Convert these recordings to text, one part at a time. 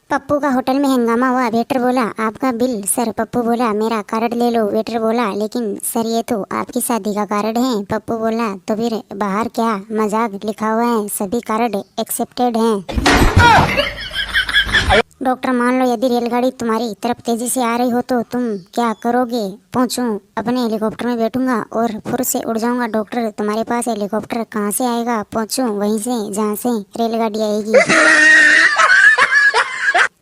पप्पू का होटल में हंगामा हुआ। वेटर बोला आपका बिल सर। पप्पू बोला मेरा कार्ड ले लो। वेटर बोला लेकिन सर ये तो आपकी शादी का कार्ड है। पप्पू बोला तो फिर बाहर क्या मजाक लिखा हुआ है, सभी कार्ड एक्सेप्टेड हैं। डॉक्टर मान लो यदि रेलगाड़ी तुम्हारी तरफ तेजी से आ रही हो तो तुम क्या करोगे? पहुंचूं, अपने हेलीकॉप्टर में बैठूंगा और फुर से उड़ जाऊंगा। डॉक्टर तुम्हारे पास हेलीकॉप्टर कहाँ से आएगा? पहुंचूं वहीं से जहाँ से रेलगाड़ी आएगी।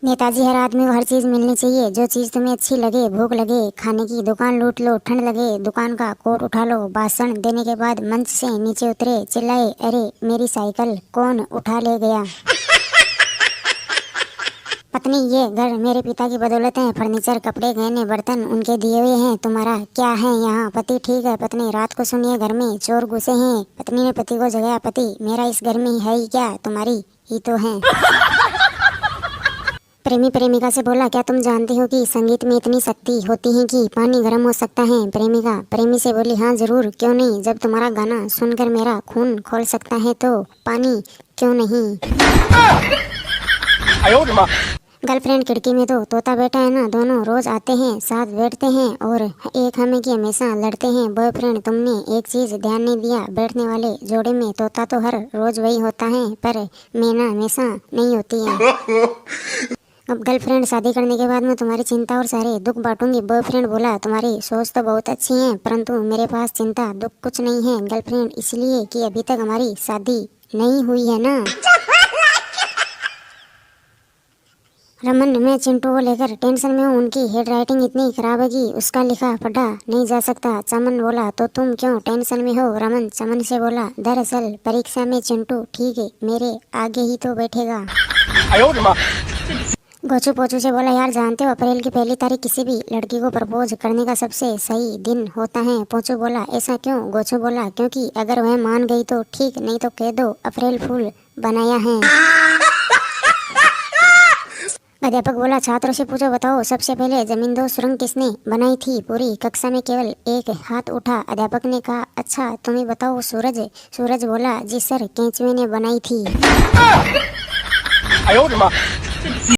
नेताजी हर आदमी को हर चीज मिलनी चाहिए, जो चीज तुम्हें अच्छी लगे। भूख लगे खाने की दुकान लूट लो, ठंड लगे दुकान का कोट उठा लो। भाषण देने के बाद मंच से नीचे उतरे, चिल्लाए अरे मेरी साइकिल कौन उठा ले गया? पत्नी ये घर मेरे पिता की बदौलत है, फर्नीचर कपड़े गहने बर्तन उनके दिए हुए हैं, तुम्हारा क्या है यहाँ? पति ठीक है। पत्नी रात को सुनिए घर में चोर घुसे हैं। पत्नी ने पति को जगाया, पति मेरा इस घर में है ही क्या, तुम्हारी ही तो है। प्रेमी प्रेमिका से बोला क्या तुम जानती हो कि संगीत में इतनी शक्ति होती है कि पानी गर्म हो सकता है? प्रेमिका प्रेमी से बोली हाँ जरूर, क्यों नहीं, जब तुम्हारा गाना सुनकर मेरा खून खोल सकता है तो पानी क्यों नहीं। गर्लफ्रेंड खिड़की में तो तोता बैठा है ना, दोनों रोज आते हैं साथ बैठते हैं और एक हमें की हमेशा लड़ते हैं। बॉयफ्रेंड तुमने एक चीज ध्यान नहीं दिया, बैठने वाले जोड़े में तोता तो हर रोज वही होता है पर मैना हमेशा नहीं होती है। अब गर्लफ्रेंड शादी करने के बाद मैं तुम्हारी चिंता और सारे दुख बांटूंगी। बॉयफ्रेंड बोला तुम्हारी सोच तो बहुत अच्छी है परंतु मेरे पास चिंता दुख कुछ नहीं है। गर्लफ्रेंड इसलिए कि अभी तक हमारी शादी नहीं हुई है ना। रमन मैं चिंटू को लेकर टेंशन में हूँ, उनकी हेड राइटिंग इतनी खराब है कि उसका लिखा पढ़ा नहीं जा सकता। चमन बोला तो तुम क्यों टेंशन में हो? रमन चमन से बोला दरअसल परीक्षा में चिंटू ठीक है मेरे आगे ही तो बैठेगा। गोचू पोचू से बोला यार जानते हो अप्रैल की पहली तारीख किसी भी लड़की को प्रपोज करने का सबसे सही दिन होता है। पोचू बोला ऐसा क्यों? गोचू बोला क्योंकि अगर वह मान गई तो ठीक, नहीं तो कह दो अप्रैल फूल बनाया है। अध्यापक बोला छात्रों से पूछो बताओ सबसे पहले जमींदोज सुरंग किसने बनाई थी? पूरी कक्षा में केवल एक हाथ उठा। अध्यापक ने कहा अच्छा तुम्हें बताओ सूरज। सूरज बोला जी सर केंचुए ने बनाई थी।